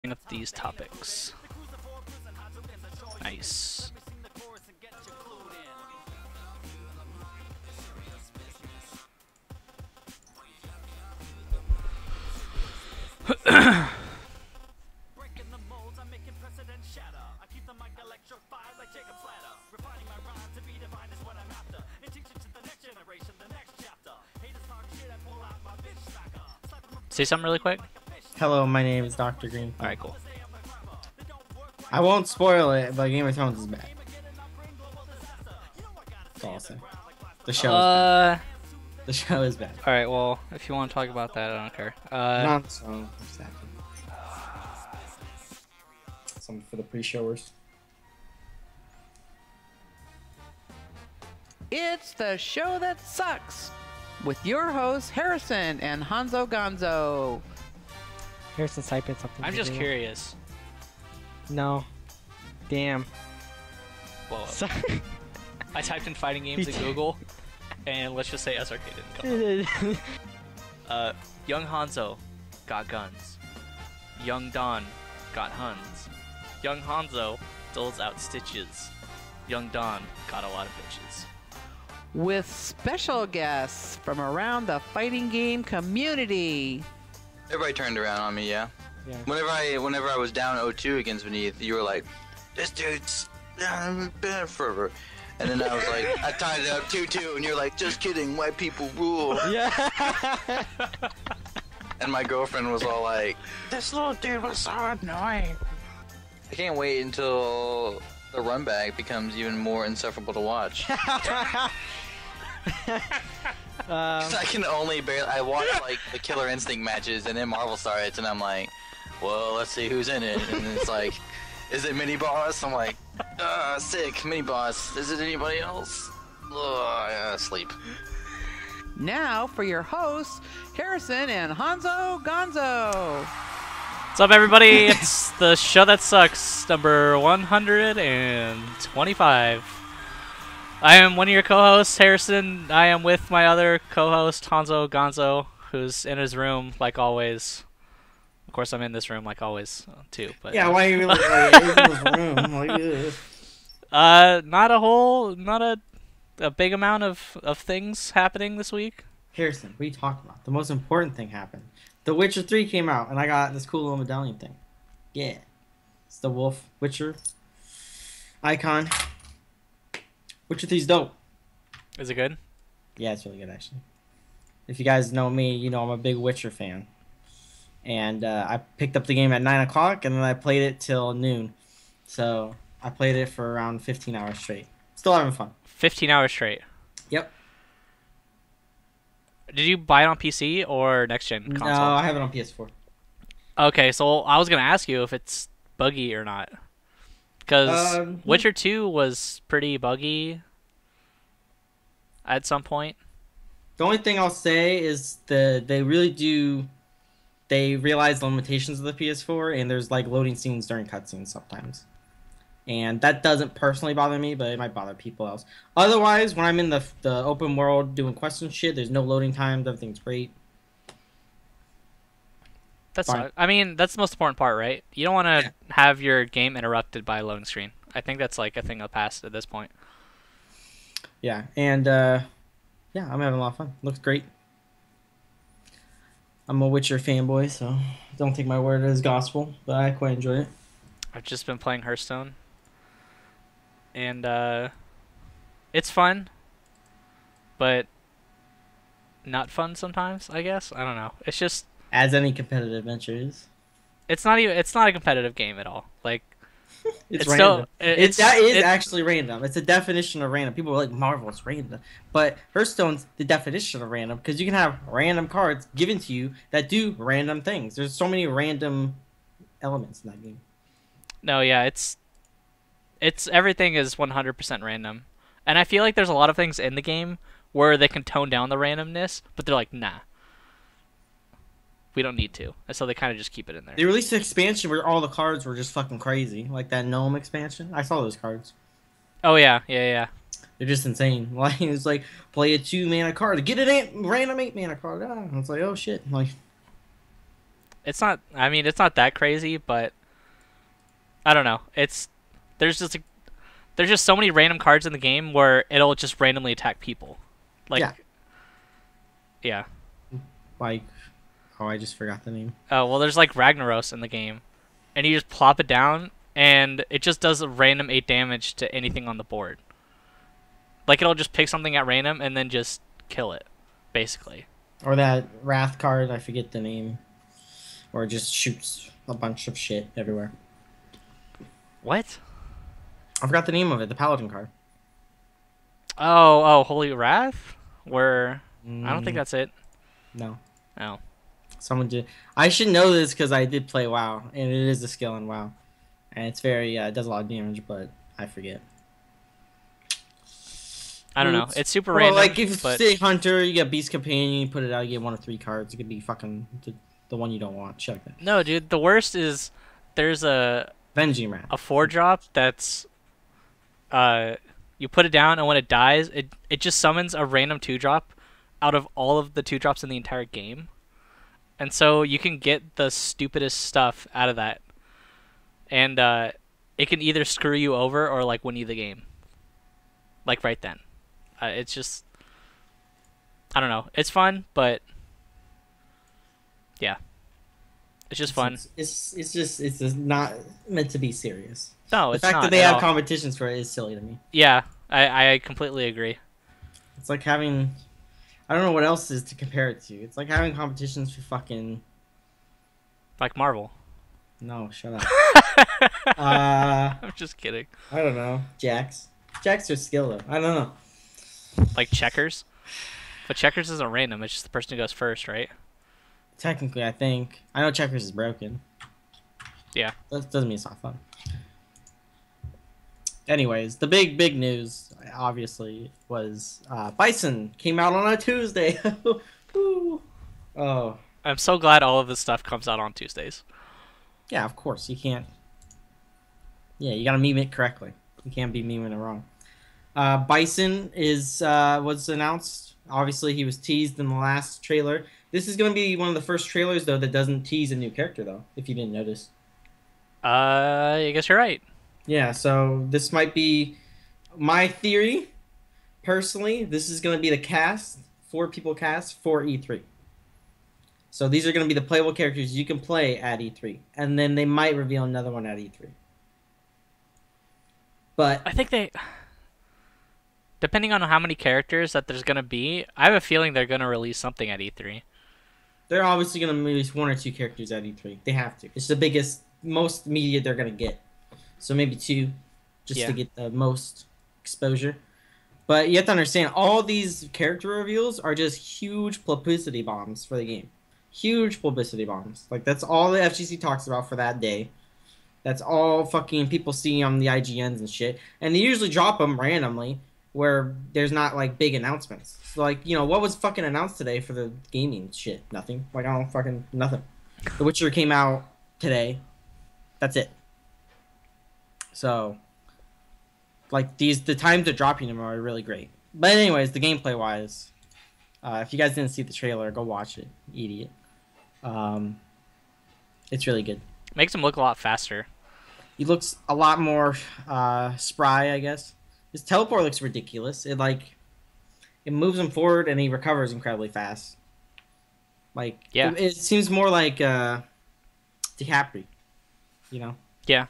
Up these topics. Nice. Say something really quick. Hello, my name is Dr. Green. Alright, cool. I won't spoil it, but Game of Thrones is bad. That's all I'll say. The show is bad. The show is bad. Alright, well, if you want to talk about that, I don't care. Not so. Something for the pre-showers. It's the show that sucks with your hosts Harrison and Honzo Gonzo. Harrison's typing something. I'm just curious. No. Damn. Well, Sorry. I typed in fighting games in Google, and let's just say SRK didn't come up. Young Honzo got guns. Young Don got Huns. Young Honzo doles out stitches. Young Don got a lot of bitches. With special guests from around the fighting game community. Everybody turned around on me, yeah. Yeah. Whenever I was down 0-2 against Beneath, you were like, "This dude's been forever," and then I was like, I tied it up 2-2, and you're like, "Just kidding, white people rule." Yeah. And my girlfriend was all like, "This little dude was so annoying." I can't wait until the run back becomes even more insufferable to watch. I can only barely. I watch like the Killer Instinct matches, and then Marvel starts, and I'm like, well, let's see who's in it. And it's like, is it mini boss? I'm like, sick mini boss. Is it anybody else? Sleep. Now for your hosts, Harrison and Honzo Gonzo. What's up, everybody? It's the show that sucks, number 125. I am one of your co-hosts, Harrison. I am with my other co-host, Honzo Gonzo, who's in his room like always. Of course, I'm in this room like always too. But Yeah, why are you like in this room? Like, not a big amount of things happening this week. Harrison, what are you talking about? The most important thing happened. The Witcher 3 came out, and I got this cool little medallion thing. Yeah. It's the Wolf Witcher icon. Witcher 3's dope. Is it good? Yeah, it's really good, actually. If you guys know me, you know I'm a big Witcher fan. And I picked up the game at 9 o'clock, and then I played it till noon. So I played it for around 15 hours straight. Still having fun. 15 hours straight. Yep. Did you buy it on PC or next-gen console? No, I have it on PS4. Okay, so I was going to ask you if it's buggy or not. Because Witcher 2 was pretty buggy at some point. The only thing I'll say is they realize the limitations of the PS4, and there's like loading scenes during cutscenes sometimes. And that doesn't personally bother me, but it might bother people else. Otherwise, when I'm in the open world doing quests and shit, there's no loading times, everything's great. I mean, that's the most important part, right? You don't want to have your game interrupted by a loading screen. I think that's like a thing of the past at this point. Yeah, and yeah, I'm having a lot of fun. Looks great. I'm a Witcher fanboy, so don't take my word as gospel, but I quite enjoy it. I've just been playing Hearthstone, and it's fun, but not fun sometimes, I guess. I don't know. It's just... As any competitive adventure is. It's not a competitive game at all. Like, it's random. That is actually random. It's a definition of random. People are like, Marvel, it's random. But Hearthstone's the definition of random, because you can have random cards given to you that do random things. There's so many random elements in that game. No, yeah, it's everything is 100% random. And I feel like there's a lot of things in the game where they can tone down the randomness, but they're like, nah. We don't need to. And so they kind of just keep it in there. They released an expansion where all the cards were just fucking crazy. Like that Gnome expansion. I saw those cards. Oh, yeah. They're just insane. Like, it's like, play a 2-mana card. Get a random 8-mana card. Ah. And it's like, oh, shit. Like, It's not. I mean, it's not that crazy, but I don't know. There's just there's just so many random cards in the game where it'll just randomly attack people. Like, yeah. Like, oh, I just forgot the name. Oh well, there's like Ragnaros in the game, and you just plop it down, and it just does a random 8 damage to anything on the board. Like it'll just pick something at random and then just kill it, basically. Or that Wrath card, I forget the name. Or it just shoots a bunch of shit everywhere. What? I forgot the name of it, the Paladin card. Oh, Holy Wrath? Where I don't think that's it. No. Oh. Someone did. I should know this because I did play WoW, and it is a skill in WoW. And it's very, it does a lot of damage, but I forget. I don't know. It's super well, random. Like, if you but... say Hunter, you get Beast Companion, you put it out, you get 1 of 3 cards. It could be fucking the one you don't want. Shut up. No, dude. The worst is there's a Venging Rat. A 4-drop that's you put it down, and when it dies, it just summons a random 2-drop out of all of the 2-drops in the entire game. And so you can get the stupidest stuff out of that. And it can either screw you over or like win you the game. Like right then. It's just, I don't know. It's fun, but yeah, it's just fun. It's just not meant to be serious. No, it's not. The fact that they have competitions for it is silly to me. Yeah, I completely agree. It's like having, I don't know what else is to compare it to. It's like having competitions for fucking, like Marvel. No, shut up. I'm just kidding. I don't know. Jacks are skill though. I don't know. Like checkers? But checkers isn't random, it's just the person who goes first, right? Technically, I think. I know checkers is broken. Yeah. That doesn't mean it's not fun. Anyways, the big news, obviously, was Bison came out on a Tuesday. Oh. I'm so glad all of this stuff comes out on Tuesdays. Yeah, of course. You can't. Yeah, you gotta meme it correctly. You can't be memeing it wrong. Bison was announced. Obviously, he was teased in the last trailer. This is going to be one of the first trailers, though, that doesn't tease a new character, though, if you didn't notice. I guess you're right. Yeah, so this might be my theory. Personally, this is going to be the cast, 4-people cast for E3. So these are going to be the playable characters you can play at E3. And then they might reveal another one at E3. But I think depending on how many characters that there's going to be, I have a feeling they're going to release something at E3. They're obviously going to release 1 or 2 characters at E3. They have to. It's the biggest, most media they're going to get. So maybe 2, just to get the most exposure. But you have to understand, all these character reveals are just huge publicity bombs for the game. Huge publicity bombs. Like, that's all the FGC talks about for that day. That's all fucking people see on the IGNs and shit. And they usually drop them randomly where there's not, like, big announcements. So, like, you know, what was fucking announced today for the gaming shit? Nothing. Like, I don't fucking... Nothing. The Witcher came out today. That's it. So, like, the times they're dropping them are really great. But anyways, the gameplay-wise, if you guys didn't see the trailer, go watch it. Idiot. It's really good. Makes him look a lot faster. He looks a lot more spry, I guess. His teleport looks ridiculous. It moves him forward and he recovers incredibly fast. Like, yeah, it seems more like DiCaprio, you know? Yeah.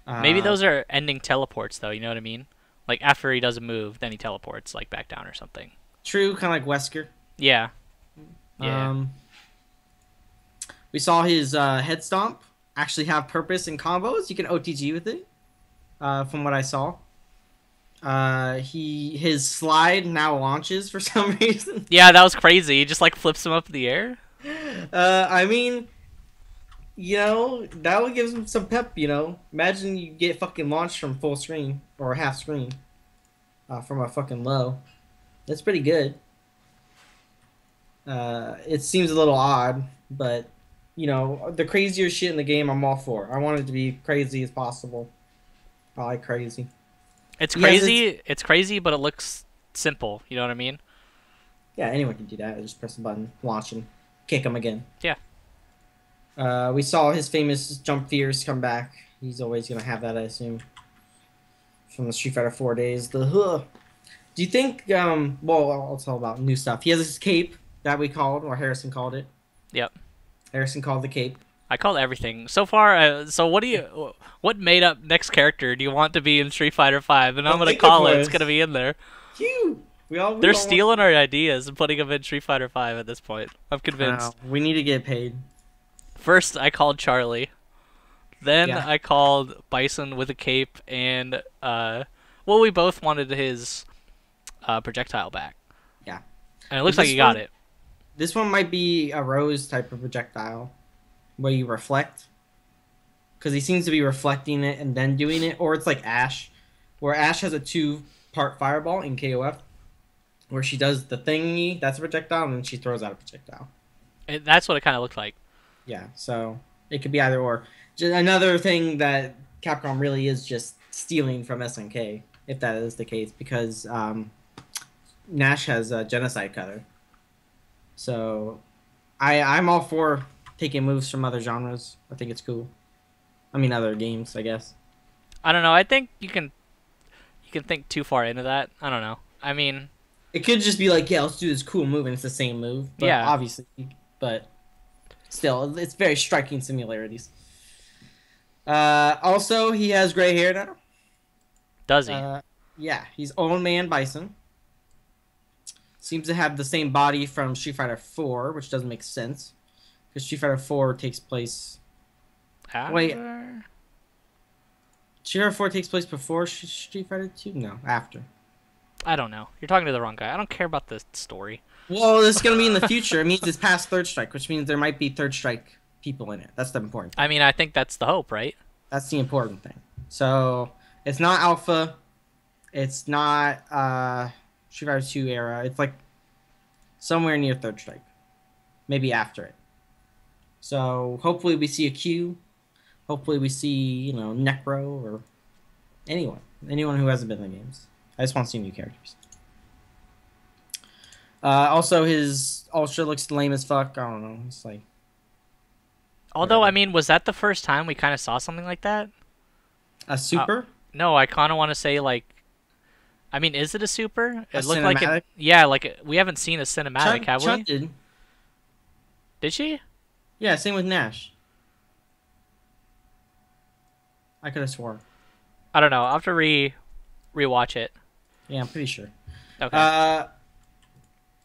Maybe those are ending teleports, though. You know what I mean? Like after he does a move, then he teleports like back down or something. True, kind of like Wesker. Yeah. Yeah. We saw his head stomp actually have purpose in combos. You can OTG with it, from what I saw. His slide now launches for some reason. Yeah, that was crazy. He just like flips him up in the air. I mean, you know, that would give him some pep. You know, imagine you get fucking launched from full screen or half screen, from a fucking low. That's pretty good. It seems a little odd, but you know, the crazier shit in the game, I'm all for. I want it to be crazy as possible. I like crazy. It's crazy. It's crazy, but it looks simple. You know what I mean? Yeah, anyone can do that. Just press the button, launch him, kick him again. Yeah. We saw his famous jump fears come back. He's always gonna have that, I assume, from the Street Fighter 4 days. The huh. Do you think? Well, I'll tell about new stuff. He has this cape that we called, or Harrison called it. Yep. Harrison called the cape. I called everything so far. So what made up next character do you want to be in Street Fighter 5? And I'm gonna call it. It's gonna be in there. Phew. They're stealing our ideas and putting them in Street Fighter 5 at this point. I'm convinced. We need to get paid. First, I called Charlie. Then Yeah. I called Bison with a cape, and well, we both wanted his projectile back. Yeah. And it looks like he got it. This one might be a Rose type of projectile, where you reflect. Because he seems to be reflecting it and then doing it, or it's like Ash, where Ash has a 2-part fireball in KOF, where she does the thingy, that's a projectile, and then she throws out a projectile. That's what it kind of looked like. Yeah, so it could be either or. Just another thing that Capcom really is just stealing from SNK, if that is the case, because Nash has a genocide cutter. So I'm all for taking moves from other genres. I think it's cool. I mean, other games, I guess. I don't know. I think you can think too far into that. I don't know. I mean, it could just be like, yeah, let's do this cool move, and it's the same move. But yeah, obviously, but still, it's very striking similarities. Also, he has gray hair now. Does he? Yeah, he's Old Man Bison. Seems to have the same body from Street Fighter 4, which doesn't make sense. Because Street Fighter 4 takes place... After? Wait. Street Fighter 4 takes place before Street Fighter 2? No, after. I don't know. You're talking to the wrong guy. I don't care about the story. Well, this is going to be in the future. It means it's past Third Strike, which means there might be Third Strike people in it. That's the important thing. I mean, I think that's the hope, right? That's the important thing. So, it's not Alpha. It's not Street Fighter 2 era. It's like somewhere near Third Strike. Maybe after it. So, hopefully we see a Q. Hopefully we see, you know, Necro or anyone. Anyone who hasn't been in the games. I just want to see new characters. Also, his Ultra looks lame as fuck. I don't know. It's like... Although, I mean, was that the first time we kind of saw something like that? A super? No, I kind of want to say, like... I mean, is it a super? A It looked cinematic? like it... Yeah, like, we haven't seen a cinematic, have we? Chun did. Did she? Yeah, same with Nash. I could have sworn. I don't know. I'll have to rewatch it. Yeah, I'm pretty sure. Okay.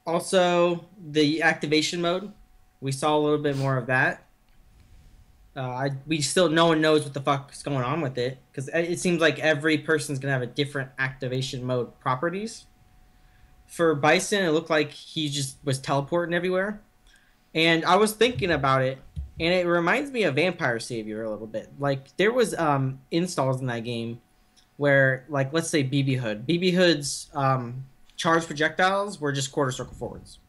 Also, the activation mode. We saw a little bit more of that. No one knows what the fuck is going on with it, because it seems like every person's gonna have a different activation mode properties. For Bison, it looked like he just was teleporting everywhere, and I was thinking about it, and it reminds me of Vampire Savior a little bit. Like there was installs in that game where, like, let's say BB Hood's charged projectiles were just quarter circle forwards,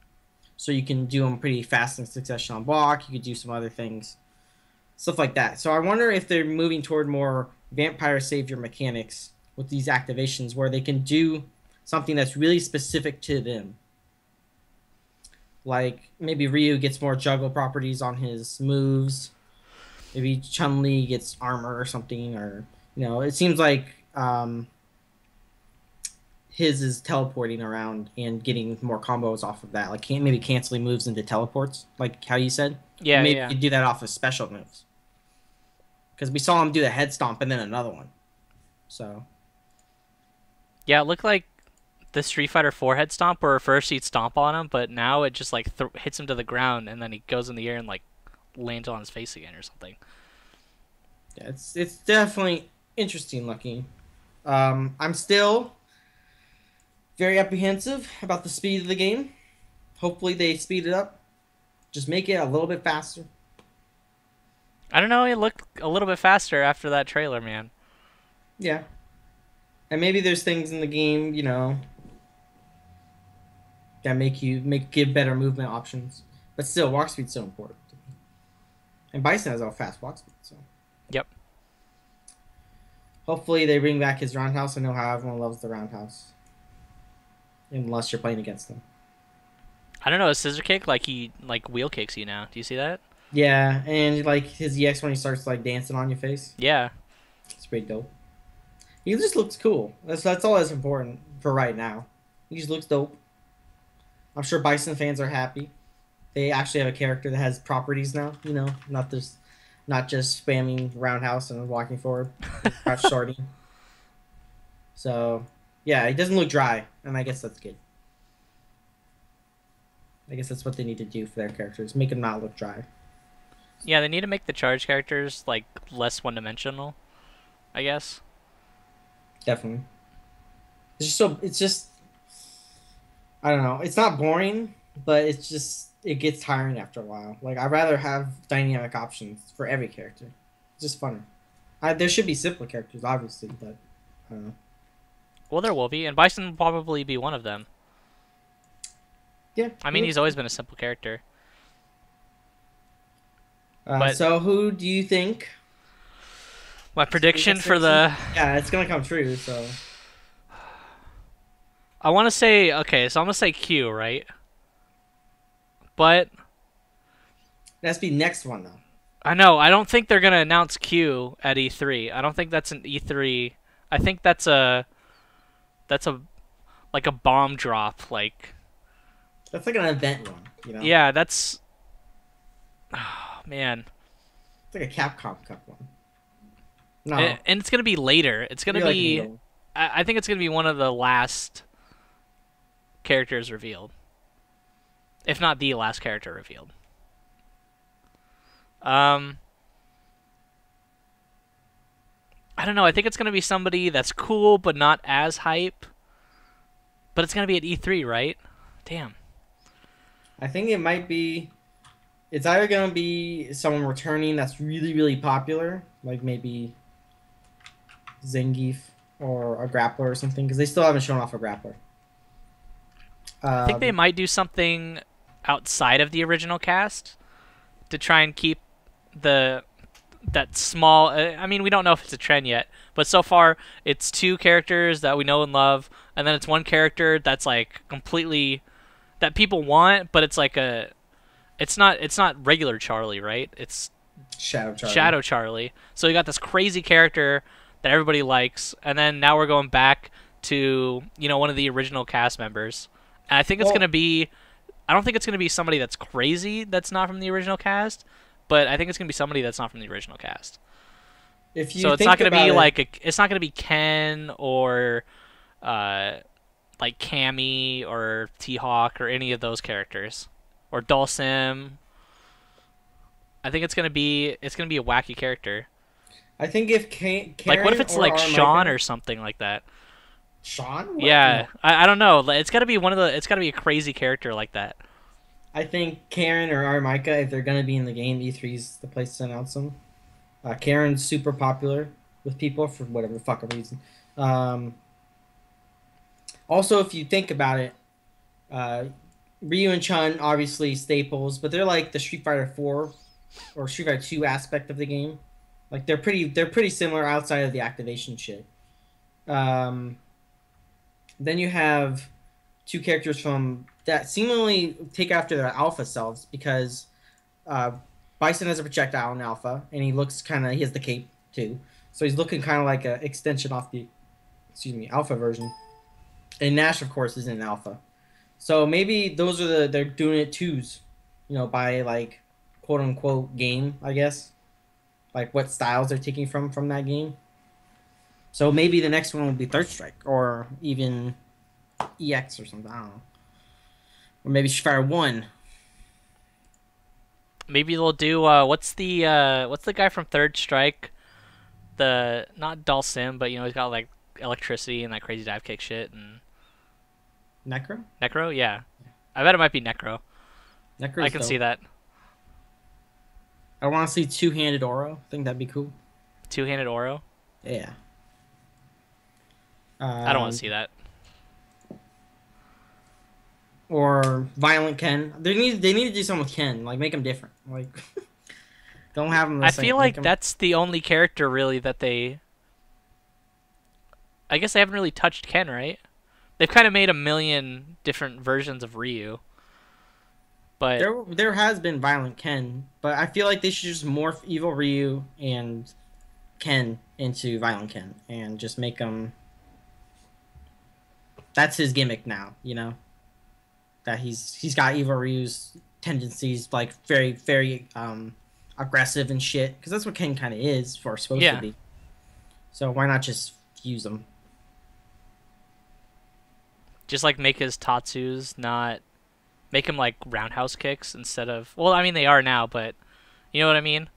so you can do them pretty fast in succession on block. You could do some other things. Stuff like that. So I wonder if they're moving toward more Vampire Savior mechanics with these activations where they can do something that's really specific to them. Like maybe Ryu gets more juggle properties on his moves. Maybe Chun-Li gets armor or something, or you know, it seems like his is teleporting around and getting more combos off of that. Like maybe canceling moves into teleports, like how you said. Yeah, maybe yeah. you do that off of special moves. Because we saw him do the head stomp and then another one. So. Yeah, it looked like the Street Fighter 4 head stomp, where first he'd stomp on him, but now it just like hits him to the ground, and then he goes in the air and like lands on his face again or something. Yeah, it's definitely interesting looking. I'm still very apprehensive about the speed of the game. Hopefully they speed it up. Just make it a little bit faster. I don't know. It looked a little bit faster after that trailer, man. Yeah. And maybe there's things in the game, you know, that give better movement options. But still, walk speed's so important. And Bison has a fast walk speed, so. Yep. Hopefully they bring back his roundhouse. I know how everyone loves the roundhouse. Unless you're playing against them. I don't know. A scissor kick, like he wheel kicks you now. Do you see that? Yeah, and like his EX when he starts like dancing on your face. Yeah. It's pretty dope. He just looks cool. That's all that's important for right now. He just looks dope. I'm sure Bison fans are happy. They actually have a character that has properties now. You know, not just spamming roundhouse and walking forward, crouch shorting. So, yeah, he doesn't look dry, and I guess that's good. I guess that's what they need to do for their characters, make them not look dry. Yeah, they need to make the charge characters like less one-dimensional, I guess. Definitely. It's just I don't know. It's not boring, but it gets tiring after a while. Like I'd rather have dynamic options for every character. It's just funner. There should be simpler characters, obviously, but I don't know. Well, there will be, and Bison will probably be one of them. Yeah. I mean, he's always been a simple character. So who do you think? My prediction for the... Yeah, it's going to come true, so... I want to say... Okay, so I'm going to say Q, right? But... It has to be next one, though. I know. I don't think they're going to announce Q at E3. I don't think that's an E3... I think that's a... Like a bomb drop, like... That's like an event one, you know? Yeah, that's... Oh, man. It's like a Capcom Cup one. No. And it's going to be later. It's going to be... Like I think it's going to be one of the last characters revealed. If not the last character revealed. I don't know. I think it's going to be somebody that's cool, but not as hype. But it's going to be at E3, right? Damn. I think it might be... It's either going to be someone returning that's really, really popular. Like maybe Zangief or a grappler or something. Because they still haven't shown off a grappler. I think they might do something outside of the original cast to try and keep that small... I mean, we don't know if it's a trend yet, but so far it's two characters that we know and love, and then it's one character that's like completely... that people want, but it's like a... It's not regular Charlie, right? It's Shadow Charlie. So you got this crazy character that everybody likes, and then now we're going back to, you know, one of the original cast members. And I think it's going to be... I don't think it's going to be somebody that's crazy that's not from the original cast, but I think it's going to be somebody that's not from the original cast. If you so it's not going to be like it's not going to be Ken or like Cammy or T-Hawk or any of those characters or Dulcim. I think it's going to be a wacky character. I think if Karen like what if it's like Armika... Sean or something like that? Sean? What? Yeah, I don't know. It's got to be it's got to be a crazy character like that. I think Karen or Armika, if they're going to be in the game, E3's the place to announce them. Karen's super popular with people for whatever fucking reason. Also, if you think about it, Ryu and Chun, obviously staples, but they're like the Street Fighter 4 or Street Fighter 2 aspect of the game. Like they're pretty similar outside of the activation shit. Then you have two characters from that seemingly take after their alpha selves because Bison has a projectile in alpha, and he has the cape too, so he's looking kind of like an extension off the alpha version. And Nash, of course, is in alpha, so maybe those are they're doing it twos, you know, by like quote unquote game, I guess, like what styles they're taking from that game. So maybe the next one will be Third Strike or even EX or something. I don't know. Or maybe Street Fighter 1. Maybe they'll do what's the guy from Third Strike? The not Dulcim, but you know he's got like electricity and that crazy dive kick shit and Necro? Necro, yeah. I bet it might be Necro. Necro's I can see that. I want to see two-handed Oro. I think that'd be cool. Two-handed Oro? Yeah. I don't want to see that. Or Violent Ken. They need to do something with Ken. Like, make him different. Like, don't have him the I same. feel like that's the only character, really, that they... I guess they haven't really touched Ken, right? They've kind of made a million different versions of Ryu. But there has been Violent Ken, but I feel like they should just morph Evil Ryu and Ken into Violent Ken and just make him. That's his gimmick now, you know. That he's got Evil Ryu's tendencies, like very very aggressive and shit, because that's what Ken kind of is or supposed to be. So why not just use them? Just like make his Tatsus not make him like roundhouse kicks instead of, well, I mean they are now, but you know what I mean?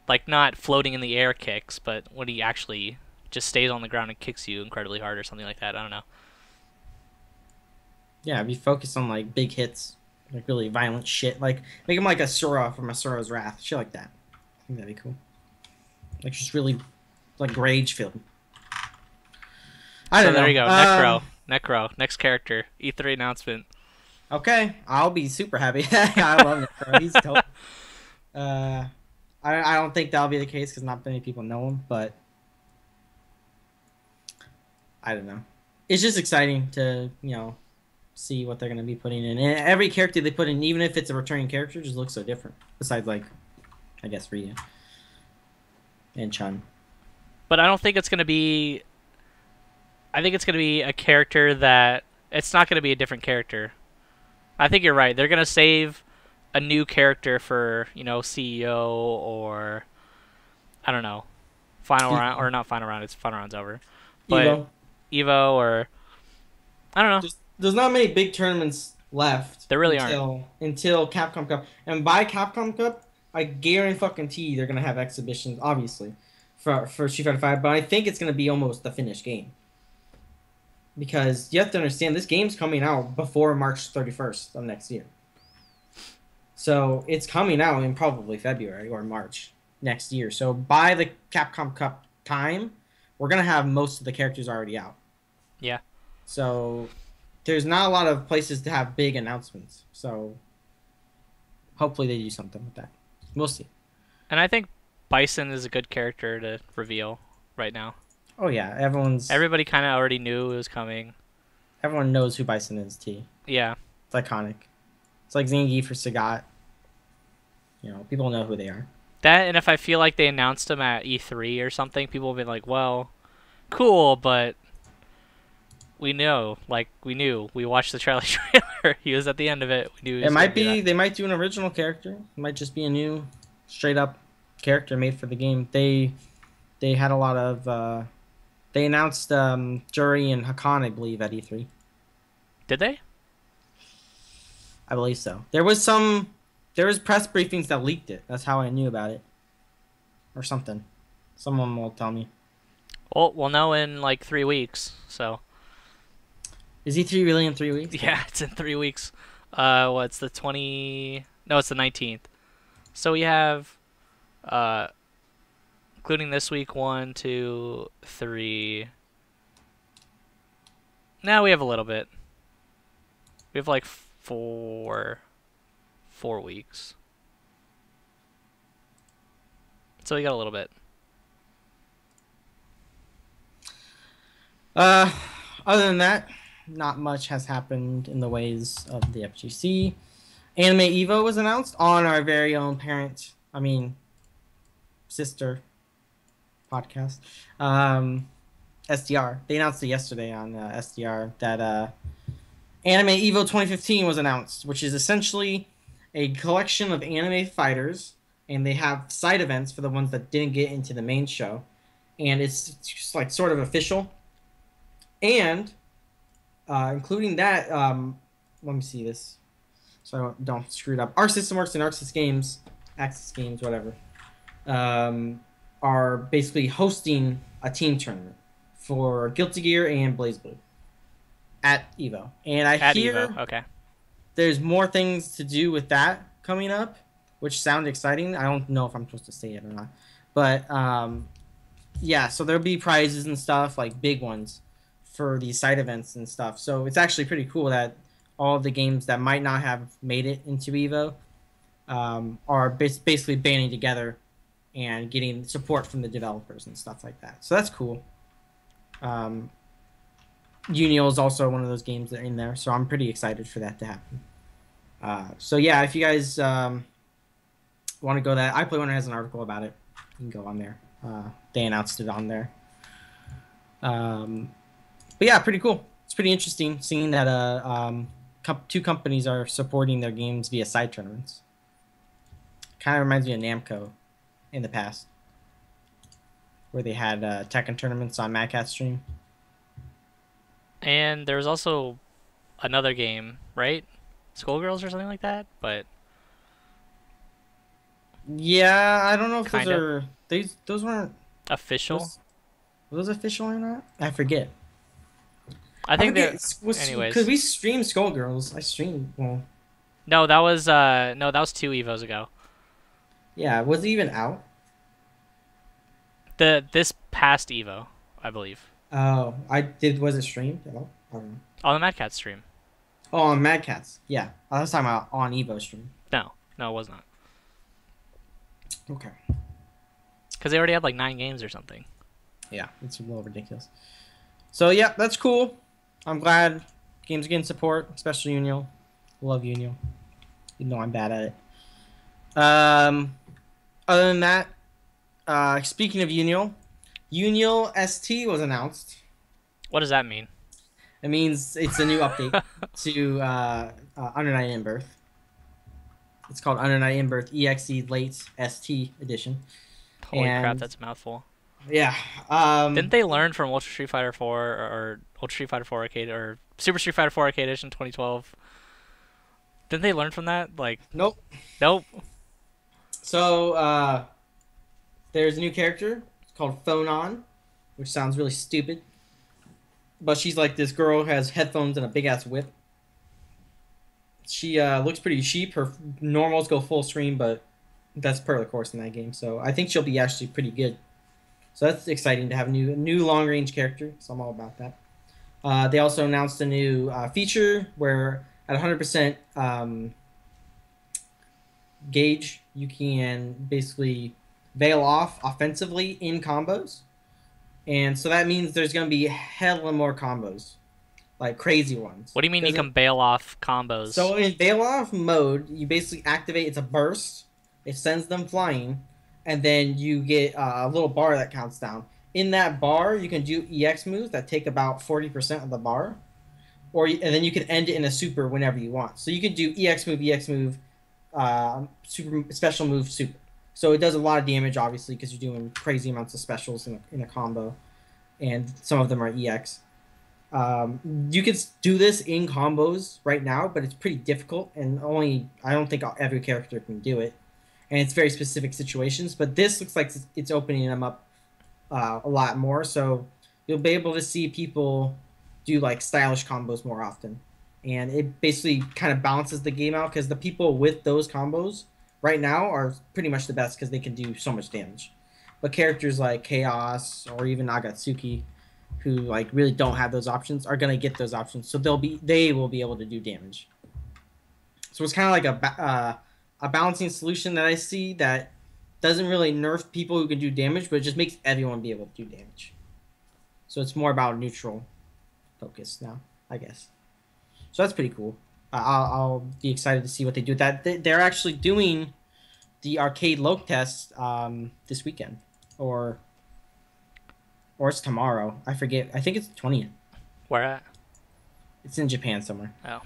Like not floating in the air kicks, but when he actually just stays on the ground and kicks you incredibly hard or something like that. I don't know. Yeah, be focused on like big hits, like really violent shit. Like make him like Asura from Asura's Wrath, shit like that. I think that'd be cool. Like just really like rage filled. I don't know. There you go. Necro. Next character. E3 announcement. Okay, I'll be super happy. I love Necro. He's dope. I don't think that'll be the case because not many people know him, but I don't know. It's just exciting to, you know, see what they're going to be putting in. And every character they put in, even if it's a returning character, just looks so different. Besides, like, I guess Ryu and Chun. But I don't think it's going to be... I think it's going to be a character that... It's not going to be a different character. I think you're right. They're going to save a new character for, you know, CEO or... I don't know. Final round... Or not final round. It's final round's over. But Evo or... I don't know. There's not many big tournaments left. There really aren't. Until Capcom Cup. And by Capcom Cup, I guarantee they're going to have exhibitions, obviously, for Street Fighter 5. But I think it's going to be almost the finished game. Because you have to understand, this game's coming out before March 31st of next year. So it's coming out in probably February or March next year. So by the Capcom Cup time, we're going to have most of the characters already out. Yeah. So there's not a lot of places to have big announcements. So hopefully they do something with that. We'll see. And I think Bison is a good character to reveal right now. Oh yeah, everybody kind of already knew it was coming. Everyone knows who Bison is, T. Yeah. It's iconic. It's like Zangief for Sagat. You know, people know who they are. That, and if I feel like they announced him at E3 or something, people will be like, well, cool, but we know. Like, we knew. We watched the trailer. He was at the end of it. We knew he was might be, they might do an original character. It might just be a new, straight-up character made for the game. They had a lot of... They announced Juri and Hakan, I believe, at E3. Did they? I believe so. There was press briefings that leaked it. That's how I knew about it. Or something. Someone will tell me. Well, we'll know in like 3 weeks, so... Is E3 really in 3 weeks? Yeah, it's in 3 weeks. It's the 20... No, it's the 19th. So we have... including this week, 1, 2, 3. Now we have a little bit. We have like 4 weeks. So we got a little bit. Other than that, not much has happened in the ways of the FGC. animeevo was announced on our very own sister podcast, SDR. They announced it yesterday on SDR that animeevo 2015 was announced, which is essentially a collection of anime fighters, and they have side events for the ones that didn't get into the main show, and it's just like sort of official. And including that, let me see this so I don't screw it up. Arc System Works and Axis Games, whatever, are basically hosting a team tournament for Guilty Gear and BlazBlue at EVO. And I hear EVO. Okay. There's more things to do with that coming up, which sound exciting. I don't know if I'm supposed to say it or not. But, yeah, so there'll be prizes and stuff, like big ones, for these side events and stuff. So it's actually pretty cool that all of the games that might not have made it into EVO are basically banding together and getting support from the developers and stuff like that. So that's cool. Uniel is also one of those games that are in there, so I'm pretty excited for that to happen. So yeah, if you guys want to go that, IPLAYWINNER has an article about it. You can go on there. They announced it on there. But yeah, pretty cool. It's pretty interesting seeing that two companies are supporting their games via side tournaments. Kind of reminds me of Namco in the past, where they had Tekken tournaments on Mad Catz stream. And there's also another game, right? Skullgirls or something like that, but yeah, I don't know if Kinda. those weren't official. were those official or not. I forget. I think that. Anyways, Anyways, because we streamed Skullgirls. I streamed. Well, no, that was 2 Evos ago. yeah, was it even out? This past Evo, I believe. Oh, I did. Was it streamed at all? I don't know. On the Mad Catz stream. Oh, on Mad Catz. Yeah, I was talking about on Evo stream. No, it was not. Okay. Because they already had like 9 games or something. Yeah, it's a little ridiculous. So yeah, that's cool. I'm glad games are getting support, especially Uniel. Love Uniel, even though I'm bad at it. Other than that, speaking of Uniel, Uniel ST was announced. What does that mean? It means it's a new update to Under Night in Birth. It's called Under Night in Birth EXE Late ST Edition. Holy crap, that's a mouthful. Yeah. Didn't they learn from Ultra Street Fighter 4 or Ultra Street Fighter 4 Arcade or Super Street Fighter 4 Arcade Edition 2012? Didn't they learn from that? Like, Nope. So, there's a new character. It's called Phone On, which sounds really stupid. But she's like this girl who has headphones and a big-ass whip. She looks pretty cheap. Her normals go full screen, but that's per the course in that game. So I think she'll be actually pretty good. So that's exciting to have a new long-range character. So I'm all about that. They also announced a new feature where at 100% gauge, you can basically veil off offensively in combos. And so that means there's going to be hella more combos. Like crazy ones. What do you mean you can bail off combos? So in bail off mode, you basically activate, it's a burst. It sends them flying. And then you get a little bar that counts down. In that bar, you can do EX moves that take about 40% of the bar. And then you can end it in a super whenever you want. So you can do EX move, super special move, super. So it does a lot of damage, obviously, because you're doing crazy amounts of specials in a combo. And some of them are EX. You can do this in combos right now, but it's pretty difficult. And I don't think every character can do it. And it's very specific situations. But this looks like it's opening them up a lot more. So you'll be able to see people do like stylish combos more often. And it basically kind of balances the game out because the people with those combos right now are pretty much the best because they can do so much damage. But characters like Chaos or even Nagatsuki, who like really don't have those options, are gonna get those options. So they will be able to do damage. So it's kind of like a balancing solution that I see that doesn't really nerf people who can do damage, but it just makes everyone be able to do damage. So it's more about neutral focus now, I guess. So that's pretty cool. I'll be excited to see what they do with that. They're actually doing the arcade loc test this weekend, or it's tomorrow. I forget. I think it's the 20th. Where at? It's in Japan somewhere. Oh.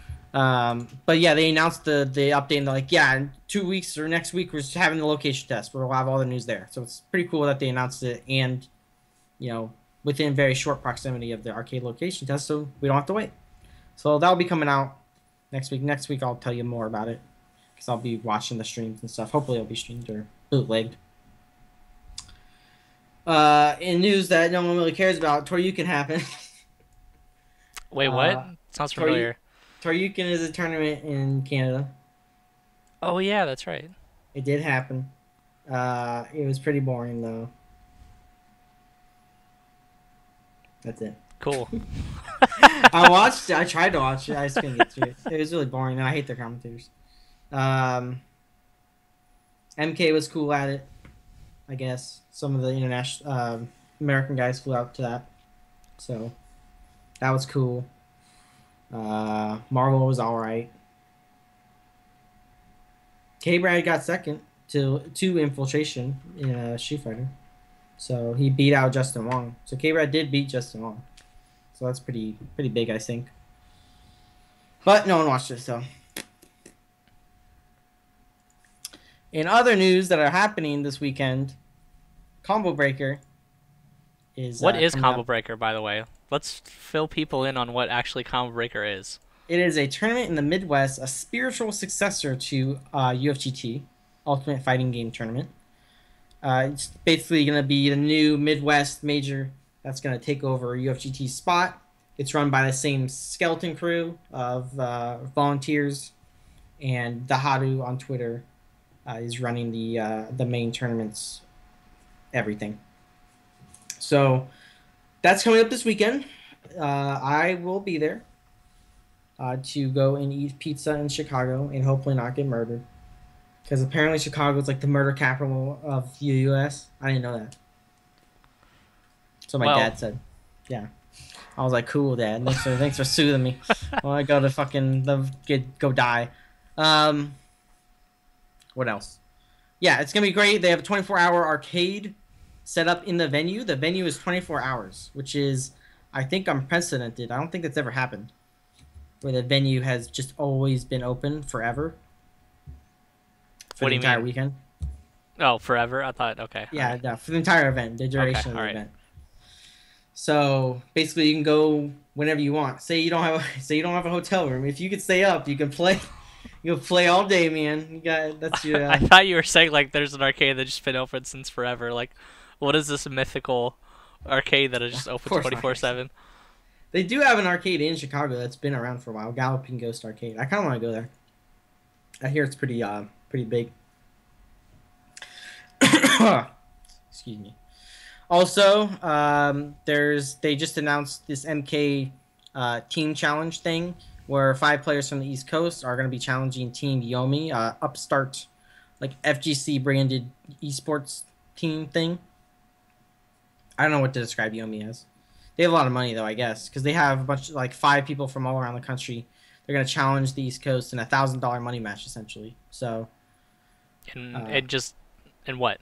But yeah, they announced the update and they're like, yeah, in 2 weeks or next week we're just having the location test. We'll have all the news there. So it's pretty cool that they announced it and, within very short proximity of the arcade location test, so we don't have to wait. So that'll be coming out next week. Next week I'll tell you more about it because I'll be watching the streams and stuff. Hopefully it'll be streamed or bootlegged. In news that no one really cares about, toryuken happened. Wait, what? Sounds familiar. Toryuken is a tournament in Canada. Oh yeah, that's right. It did happen. It was pretty boring though. That's it. Cool. I watched it. I tried to watch it. I just couldn't get through it. It was really boring, and I hate their commentators. MK was cool at it, I guess. Some of the international American guys flew out to that, so that was cool. Marvel was all right. K-Brad got second to Infiltration in Street Fighter. So he beat out Justin Wong. So K-Brad did beat Justin Wong. So that's pretty big, I think. But no one watched it, so. In other news that are happening this weekend, Combo Breaker is. What is coming Combo up. Breaker, by the way? Let's fill people in on what actually Combo Breaker is. It is a tournament in the Midwest, a spiritual successor to UFGT, Ultimate Fighting Game Tournament. It's basically going to be the new Midwest major that's going to take over UFGT's spot. It's run by the same skeleton crew of volunteers, and the Haru on Twitter is running the main tournaments, everything. So that's coming up this weekend. I will be there to go and eat pizza in Chicago and hopefully not get murdered. Because apparently Chicago is like the murder capital of the U.S. I didn't know that. So my dad said, yeah. I was like, cool, Dad. Thanks for soothing me. Well, I go to fucking go die. What else? Yeah, it's gonna be great. They have a 24-hour arcade set up in the venue. The venue is 24 hours, which is, I think, unprecedented. I don't think that's ever happened, where the venue has just always been open forever. For the entire weekend. Oh, forever? I thought, okay. Yeah, right. no, for the entire event, the duration of the right. event. So basically, you can go whenever you want. Say you don't have a hotel room. If you could stay up, you can play. You can play all day, man. You got that's your. I thought you were saying like there's an arcade that's just been open since forever. Like, what is this mythical arcade that is just open 24/7? They do have an arcade in Chicago that's been around for a while. Galloping Ghost Arcade. I kind of want to go there. I hear it's pretty big. Excuse me. Also, they just announced this MK team challenge thing where 5 players from the East Coast are going to be challenging Team Yomi, upstart, like FGC branded esports team thing. I don't know what to describe Yomi as. They have a lot of money though, I guess, because they have a bunch of, like 5 people from all around the country. They're going to challenge the East Coast in a $1,000 money match essentially. So. And what?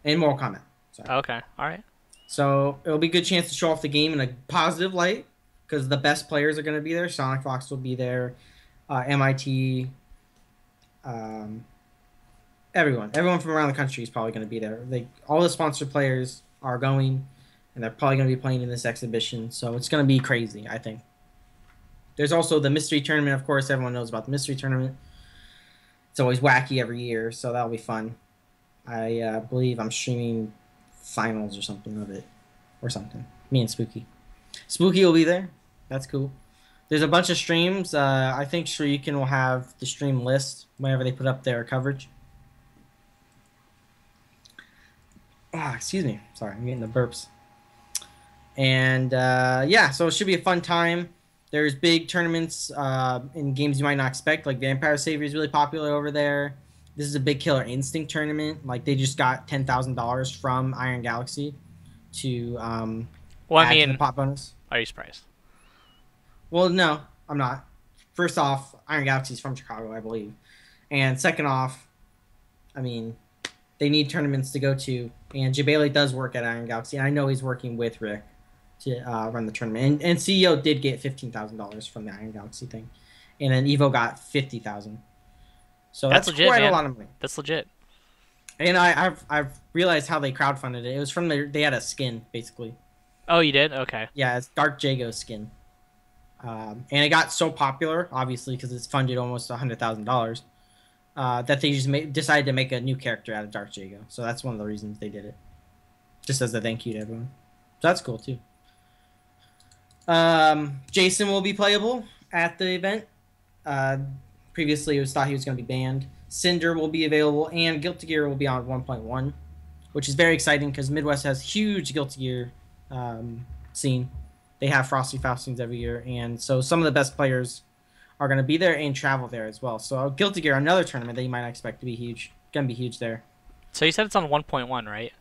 In Mortal Kombat. Sorry. Okay, all right. So it'll be a good chance to show off the game in a positive light because the best players are going to be there. Sonic Fox will be there, MIT, everyone from around the country is probably going to be there. All the sponsored players are going, and they're probably going to be playing in this exhibition. So it's going to be crazy, I think. There's also the mystery tournament, of course. Everyone knows about the mystery tournament. It's always wacky every year, so that'll be fun. I believe I'm streaming finals or something of it. Or something. Me and Spooky. Spooky will be there. That's cool. There's a bunch of streams. I think Toryuken will have the stream list whenever they put up their coverage. Excuse me. Sorry, I'm getting the burps. And yeah, so it should be a fun time. There's big tournaments in games you might not expect. Like Vampire Savior is really popular over there. This is a big Killer Instinct tournament. Like they just got $10,000 from Iron Galaxy to add to the pop bonus. Are you surprised? Well, no, I'm not. First off, Iron Galaxy is from Chicago, I believe. And second off, I mean, they need tournaments to go to. And Jabele does work at Iron Galaxy. And I know he's working with Rick to run the tournament. And CEO did get $15,000 from the Iron Galaxy thing. And then Evo got $50,000. So that's legit, quite man. a lot of money. That's legit. And I've realized how they crowdfunded it. It was from they had a skin, basically. Oh, you did? Okay. Yeah, it's Dark Jago's skin. And it got so popular, obviously, because it's funded almost $100,000, that they just decided to make a new character out of Dark Jago. So that's one of the reasons they did it. Just as a thank you to everyone. So that's cool, too. Jason will be playable at the event. Previously, it was thought he was going to be banned. Cinder will be available, and Guilty Gear will be on 1.1, which is very exciting because Midwest has huge Guilty Gear scene. They have Frosty Faustings every year, and so some of the best players are going to be there and travel there as well. So Guilty Gear, another tournament that you might not expect to be huge, going to be huge there. So you said it's on 1.1, right?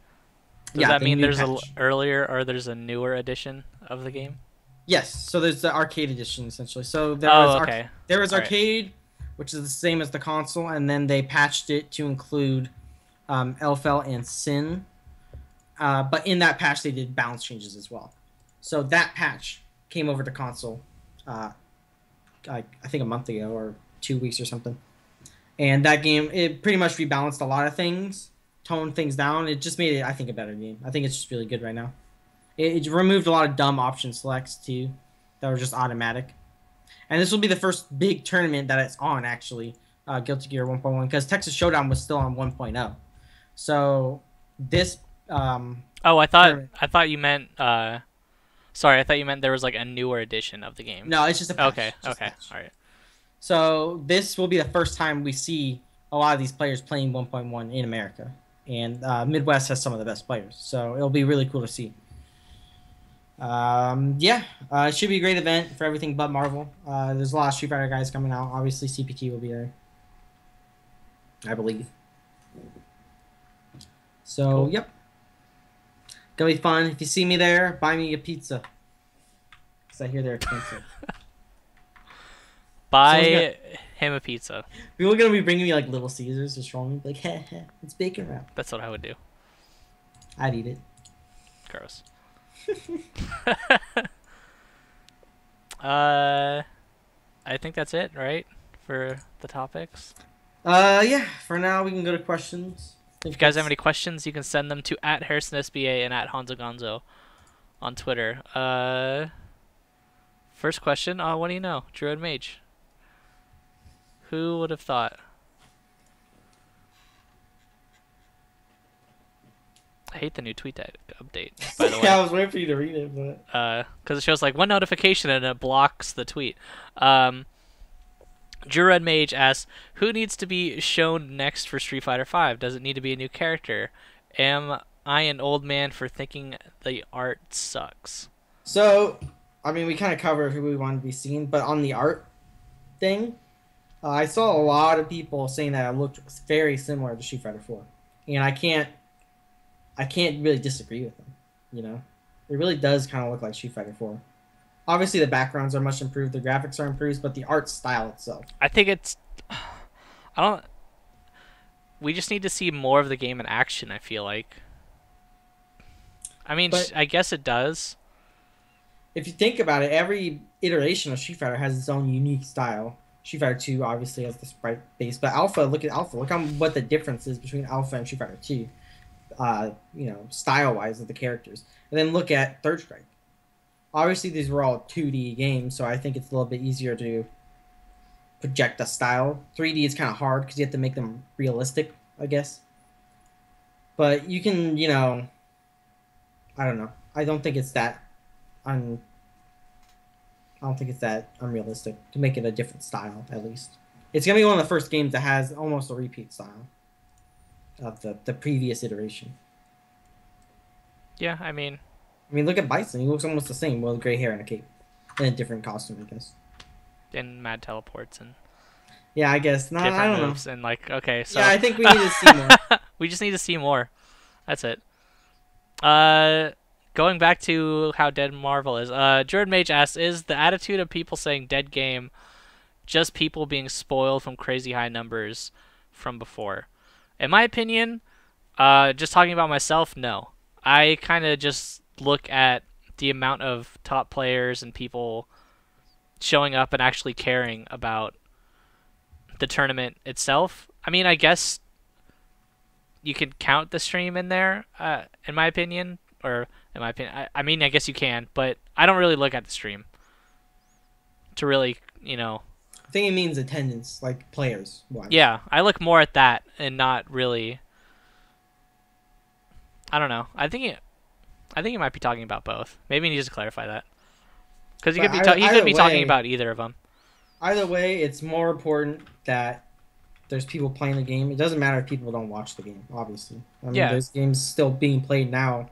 Does Yeah, that the mean new there's patch. there's a newer edition of the game? Yes, so there's the arcade edition essentially. So there Oh, was okay. there was All right. arcade, which is the same as the console, and then they patched it to include LFL and Sin. But in that patch, they did balance changes as well. So that patch came over to console, I think a month ago or 2 weeks or something. And that game, it pretty much rebalanced a lot of things, toned things down. It just made it, I think, a better game. I think it's just really good right now. It removed a lot of dumb option selects, too, that were just automatic. And this will be the first big tournament that it's on, actually, Guilty Gear 1.1, because Texas Showdown was still on 1.0. So this... oh, I thought you meant... sorry, I thought you meant there was like a newer edition of the game. No, it's just a patch. Okay, okay, all right. So this will be the first time we see a lot of these players playing 1.1 in America. And Midwest has some of the best players. So it'll be really cool to see. Yeah, it should be a great event for everything but Marvel. There's a lot of Street Fighter guys coming out. Obviously, CPT will be there, I believe. So, cool. Yep. Gonna be fun. If you see me there, buy me a pizza. Because I hear they're expensive. Buy him a pizza. People are gonna be bringing me like Little Caesars, just rolling like, heh heh, it's bacon wrap. That's what I would do. I'd eat it. Gross. I think that's it, right? For the topics. Yeah. For now, we can go to questions. If you guys have any questions, you can send them to @HarrisonSBA and @Honzo Gonzo on Twitter. First question. What do you know? Druid Mage. Who would have thought? I hate the new tweet update, by the way. Yeah, I was waiting for you to read it, but... Because it shows like one notification and it blocks the tweet. Drew Red Mage asks, who needs to be shown next for Street Fighter V? Does it need to be a new character? Am I an old man for thinking the art sucks? So, I mean, we kind of covered who we want to be seen, but on the art thing, I saw a lot of people saying that it looked very similar to Street Fighter 4. And I can't really disagree with them, you know? It really does kind of look like Street Fighter 4. Obviously, the backgrounds are much improved, the graphics are improved, but the art style itself. I think it's... We just need to see more of the game in action, I feel like. I mean, I guess it does. If you think about it, every iteration of Street Fighter has its own unique style. Street Fighter 2 obviously has the sprite base, but Alpha, look at Alpha. Look what the difference is between Alpha and Street Fighter 2. You know, style-wise of the characters. And then look at Third Strike. Obviously, these were all 2D games, so I think it's a little bit easier to project a style. 3D is kind of hard because you have to make them realistic, I guess. But you can, you know, I don't know. I don't think it's that unrealistic to make it a different style, at least. It's going to be one of the first games that has almost a repeat style of the previous iteration. Yeah, I mean, look at Bison. He looks almost the same with gray hair and a cape. In a different costume, I guess. And mad teleports and... Yeah, I guess. No, different I don't moves know. And like, okay, so... Yeah, I think we need to see more. We just need to see more. That's it. Going back to how dead Marvel is. Jordan Mage asks, is the attitude of people saying dead game just people being spoiled from crazy high numbers from before? In my opinion, just talking about myself, no. I kind of just look at the amount of top players and people showing up and actually caring about the tournament itself. I mean, I guess you could count the stream in there, in my opinion. Or, in my opinion, I mean, I guess you can, but I don't really look at the stream to really, you know... I think it means attendance, like players. Watch. Yeah, I look more at that and not really... I don't know. I think you might be talking about both. Maybe he needs to clarify that. Because he could be talking about either of them. Either way, it's more important that there's people playing the game. It doesn't matter if people don't watch the game, obviously. I mean, there's games still being played now.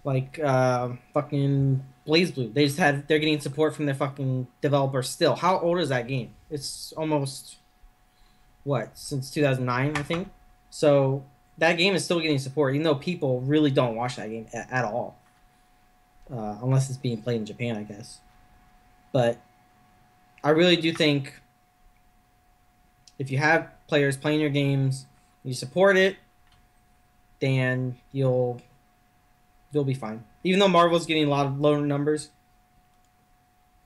Like, fucking BlazBlue. They're getting support from their fucking developers still. How old is that game? It's almost, since 2009, I think? So... that game is still getting support, even though people really don't watch that game at all. Unless it's being played in Japan, I guess. But I really do think If you have players playing your games, you support it, then you'll be fine. Even though Marvel's getting a lot of low numbers,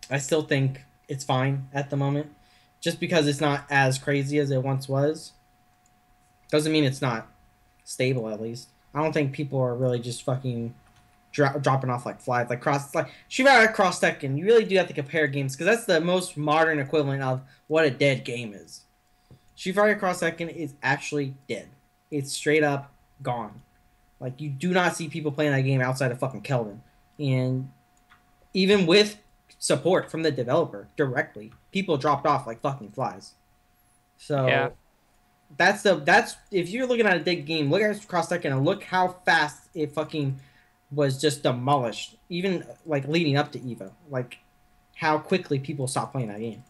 I still think it's fine at the moment. Just because it's not as crazy as it once was, doesn't mean it's not stable. At least I don't think people are really just fucking dropping off like flies. Like Street Fighter Cross Tekken, you really do have to compare games because that's the most modern equivalent of what a dead game is. Street Fighter Cross Tekken is actually dead. It's straight up gone. Like, you do not see people playing that game outside of fucking Kelvin. And even with support from the developer directly, people dropped off like fucking flies. So Yeah. that's if you're looking at a big game, look at Cross Tekken and look how fast it fucking was just demolished. Even like leading up to EVO, like how quickly people stopped playing that game.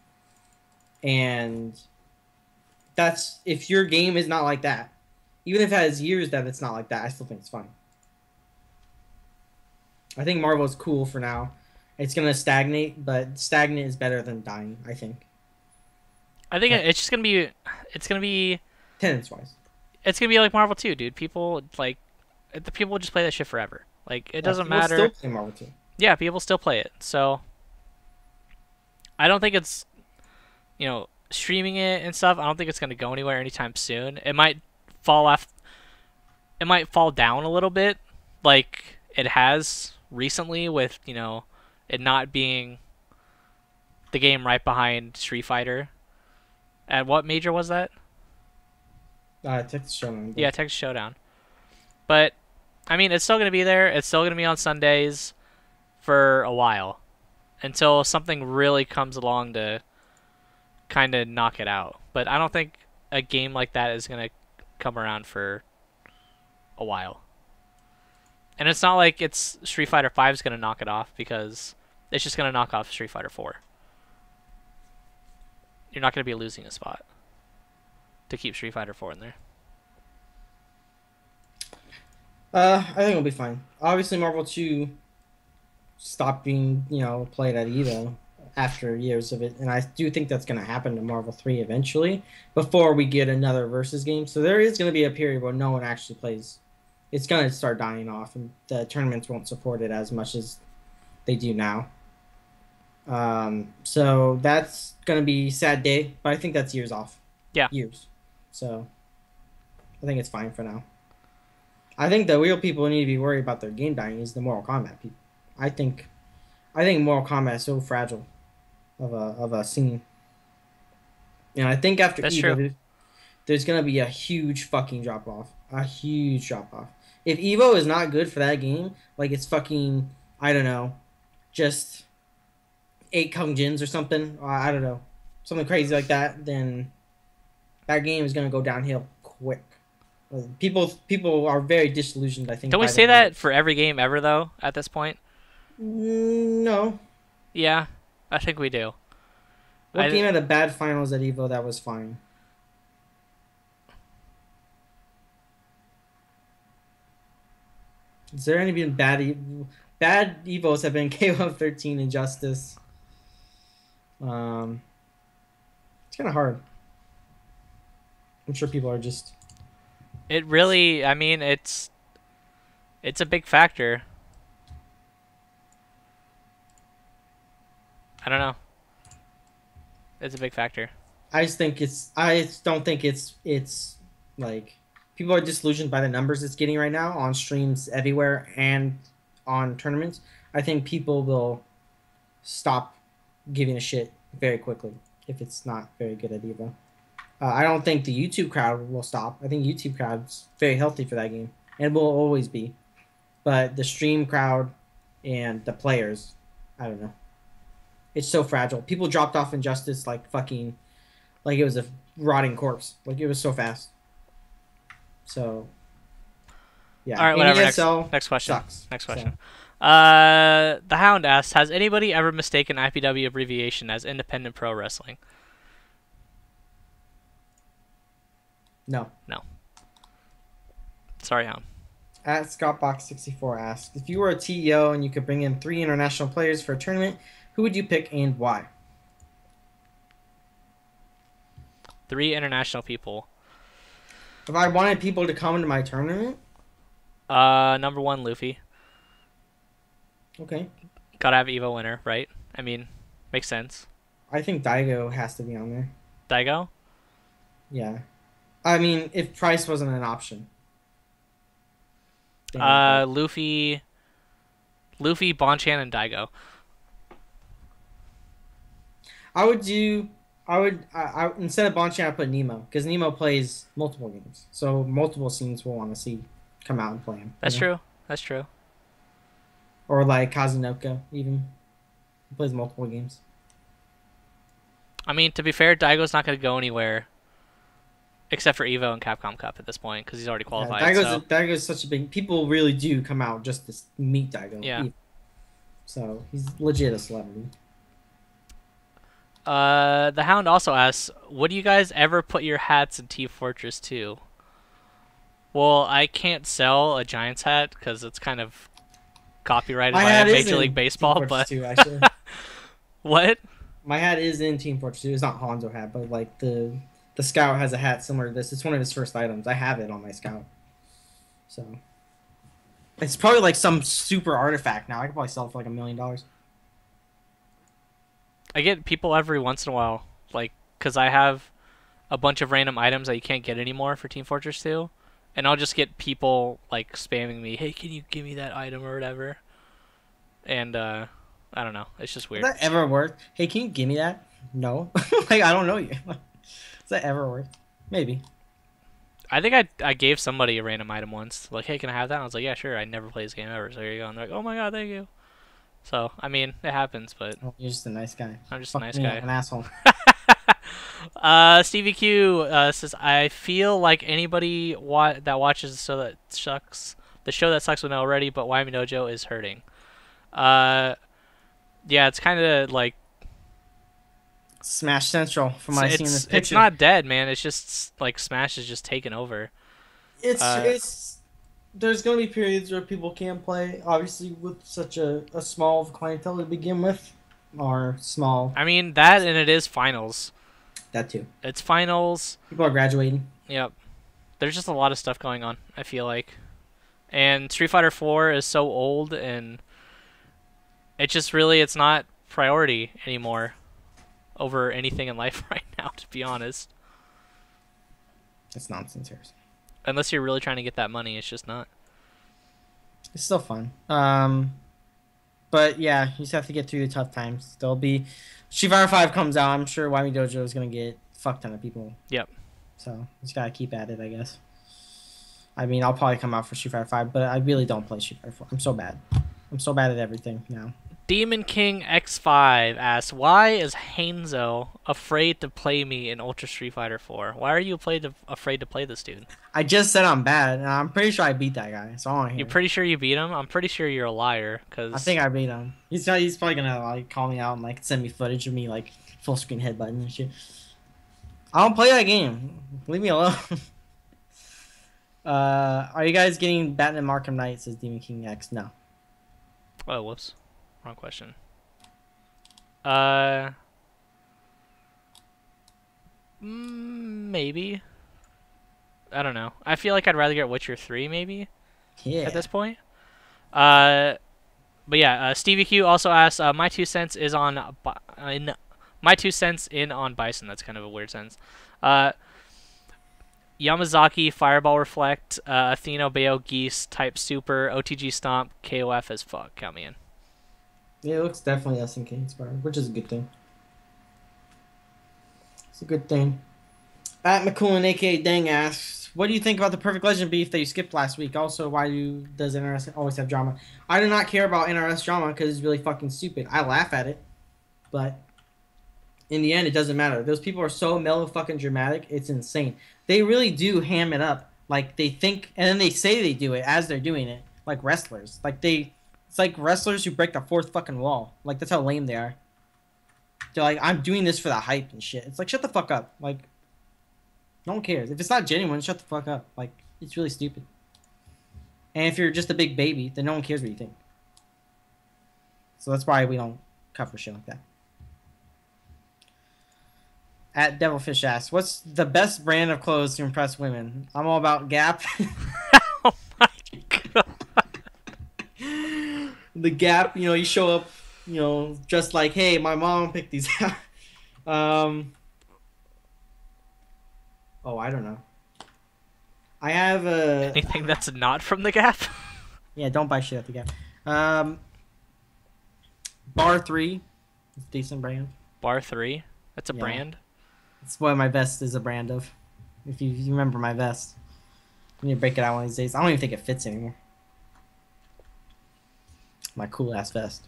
And that's if your game is not like that. Even if it has years that it's not like that, I still think it's fun. I think Marvel is cool for now. It's gonna stagnate, but stagnant is better than dying, I think. I think it's just gonna be, Tenants wise. it's gonna be like Marvel 2, dude. People the people just play that shit forever. Like, it doesn't matter. Still play Marvel 2. Yeah, people still play it. So I don't think it's, streaming it and stuff. I don't think it's gonna go anywhere anytime soon. It might fall off. It might fall down a little bit, like it has recently with it not being the game right behind Street Fighter. At what major was that? Texas Showdown. Yeah, Texas Showdown. But I mean, it's still gonna be there. It's still gonna be on Sundays for a while until something really comes along to kind of knock it out. But I don't think a game like that is gonna come around for a while. And it's not like it's Street Fighter 5 is gonna knock it off, because it's just gonna knock off Street Fighter 4. You're not gonna be losing a spot to keep Street Fighter 4 in there. I think it'll be fine. Obviously, Marvel 2 stopped being, played at EVO after years of it, and I do think that's going to happen to Marvel 3 eventually, before we get another versus game. So there is going to be a period where no one actually plays. It's going to start dying off, and the tournaments won't support it as much as they do now. So that's going to be a sad day, but I think that's years off. Yeah. Years. So I think it's fine for now. I think the real people who need to be worried about their game dying is the Mortal Kombat people. I think Mortal Kombat is so fragile of a scene. And I think after EVO, there's going to be a huge fucking drop-off. A huge drop-off. If EVO is not good for that game, like it's fucking, I don't know, just 8 Kung Jins or something, I don't know, something crazy like that, then that game is going to go downhill quick. People are very disillusioned, I think. Don't we say that for every game ever, though, at this point? No. Yeah, I think we do. What game had a bad finals at EVO that was fine? Is there any been bad EVOs have been K113 Injustice? It's kind of hard. I'm sure people are just... It really, I mean, it's a big factor. I don't know. It's a big factor. I just don't think it's like people are disillusioned by the numbers it's getting right now on streams everywhere and on tournaments. I think people will stop giving a shit very quickly if it's not very good at EVO. I don't think the YouTube crowd will stop. I think YouTube crowd's very healthy for that game and will always be. But the stream crowd and the players, I don't know. It's so fragile. People dropped off Injustice like it was a rotting corpse. Like, it was so fast. So, yeah. All right, whatever. Next question. Sucks. Next question. The Hound asks, has anybody ever mistaken IPW abbreviation as Independent Pro Wrestling? No. Sorry, Hound. At ScottBox64 asks, if you were a TEO and you could bring in 3 international players for a tournament, who would you pick and why? 3 international people. If I wanted people to come into my tournament, Number 1, Luffy. okay. Gotta have Evo winner, right? I mean, makes sense. I think Daigo has to be on there. Daigo? Yeah. I mean, if price wasn't an option. Luffy, Bonchan, and Daigo. I instead of Bonchan, I put Nemo because Nemo plays multiple games, so multiple scenes will want to see come out and play him. That's true. That's true. Or like Kazunoko, even he plays multiple games. I mean, to be fair, Daigo's not going to go anywhere except for Evo and Capcom Cup at this point because he's already qualified. Yeah, Daigo's such a big. People really do come out just to meet Daigo. Yeah. So he's legit a celebrity. The Hound also asks, would you guys ever put your hats in Team Fortress 2? Well, I can't sell a Giants hat because it's kind of copyrighted by Major League Baseball. But 2, actually. What? My hat is in Team Fortress 2. It's not Honzo hat, but like the Scout has a hat similar to this. It's one of his first items. I have it on my Scout. So it's probably like some super artifact now. I could probably sell it for like $1 million. I get people every once in a while, like, because I have a bunch of random items that you can't get anymore for Team Fortress 2, and I'll just get people, like, spamming me, hey, can you give me that item or whatever? And, I don't know. It's just weird. Has that ever worked? Hey, can you give me that? No. Like, I don't know you. Has that ever worked? Maybe. I think I gave somebody a random item once. Like, hey, can I have that? And I was like, yeah, sure. I never play this game ever, so here you go. And they're like, oh my god, thank you. So, I mean, it happens, but... Oh, you're just a nice guy. I'm just a nice guy. An asshole. Stevie Q says, I feel like anybody that watches the show that sucks with know already, but Wyoming Dojo is hurting. Yeah, it's kind of like... Smash Central, from what I see in this picture. It's not dead, man. It's just, like, Smash is just taking over. There's going to be periods where people can't play, obviously, with such a small clientele to begin with, or small. I mean, that and it is finals. That too. It's finals. People are graduating. Yep. There's just a lot of stuff going on, I feel like. And Street Fighter 4 is so old, and it's not priority anymore over anything in life right now, to be honest. It's nonsense, Harrison. Unless you're really trying to get that money, it's just not. It's still fun. But yeah, you just have to get through the tough times. There'll be... Street Fighter 5 comes out, I'm sure Wyoming Dojo is going to get a fuck ton of people. Yep. So, just got to keep at it, I guess. I mean, I'll probably come out for Street Fighter 5, but I really don't play Street Fighter 4. I'm so bad. I'm so bad at everything now. Demon King X5 asks, why is Hanzo afraid to play me in Ultra Street Fighter 4? Why are you afraid to play this dude? I just said I'm bad, and I'm pretty sure I beat that guy. So I want to hear. You're pretty sure you beat him? I'm pretty sure you're a liar. Cause I think I beat him. He's probably gonna like call me out and like send me footage of me like full screen headbutting and shit. I don't play that game. Leave me alone. Are you guys getting Batman Arkham Knight? Says Demon King X. No. Oh, whoops. Wrong question. Maybe. I don't know. I feel like I'd rather get Witcher 3 maybe. Yeah. At this point. But yeah, Stevie Q also asks, my 2 cents is on my 2 cents in on Bison. That's kind of a weird sentence. Yamazaki, Fireball Reflect, Athena, Bayo, Geese, Type Super, OTG Stomp, KOF as fuck. Count me in. Yeah, it looks definitely SNK inspired, which is a good thing. It's a good thing. At McCoolin, aka Dang, asks, what do you think about the Perfect Legend beef that you skipped last week? Also, why does NRS always have drama? I do not care about NRS drama because it's really fucking stupid. I laugh at it, but in the end, it doesn't matter. Those people are so mellow fucking dramatic, it's insane. They really do ham it up. Like, they think, and then they say they do it as they're doing it, like wrestlers. Like, it's like wrestlers who break the fourth fucking wall. Like, that's how lame they are. They're like, I'm doing this for the hype and shit. It's like, shut the fuck up. Like, no one cares. If it's not genuine, shut the fuck up. Like, it's really stupid. And if you're just a big baby, then no one cares what you think. So that's why we don't cover shit like that. At Devilfish asks, what's the best brand of clothes to impress women? I'm all about Gap. Oh my god. The Gap, you know, you show up, you know, just like, hey, my mom picked these out. Oh, I don't know. I have a... Anything that's not from the Gap? Yeah, don't buy shit at the Gap. Bar 3. It's a decent brand. Bar 3? That's a Yeah. brand? It's what my vest is a brand of. If you remember my vest. I need to break it out one of these days. I don't even think it fits anymore. My cool ass vest.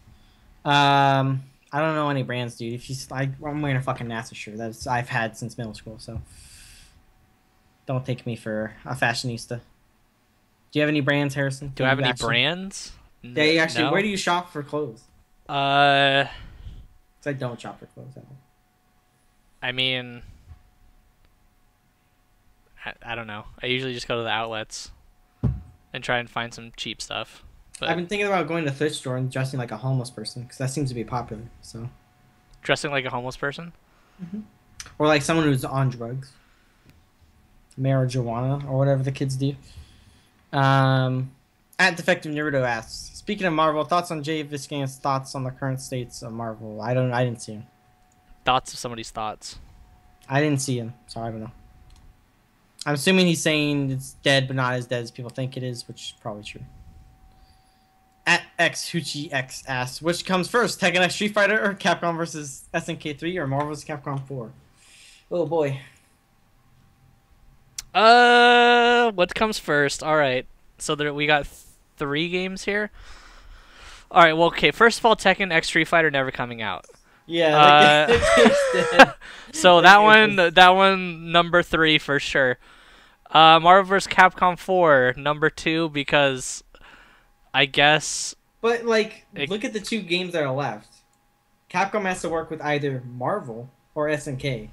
I don't know any brands, dude. If you, I'm wearing a fucking NASA shirt that I've had since middle school, so don't take me for a fashionista. Do you have any brands, Harrison? Do I have any brands? They actually. No. Where do you shop for clothes? 'Cause I don't shop for clothes at all. I mean, I don't know. I usually just go to the outlets and try and find some cheap stuff. But I've been thinking about going to a thrift store and dressing like a homeless person because that seems to be popular. So, dressing like a homeless person? or like someone who's on drugs, marijuana, or whatever the kids do. At Defective Naruto asks, speaking of Marvel, thoughts on Jay Viscan's thoughts on the current states of Marvel? I didn't see him. Thoughts of somebody's thoughts. I didn't see him, so I don't know. I'm assuming he's saying it's dead, but not as dead as people think it is, which is probably true. At XHuchiX asks, which comes first, Tekken X Street Fighter or Capcom versus SNK 3 or Marvel vs. Capcom 4? Oh boy. What comes first? All right. So we got 3 games here. All right. Well, okay. First of all, Tekken X Street Fighter never coming out. Yeah. So that one number 3 for sure. Marvel vs. Capcom 4 number 2 because I guess. But like, look at the 2 games that are left. Capcom has to work with either Marvel or SNK.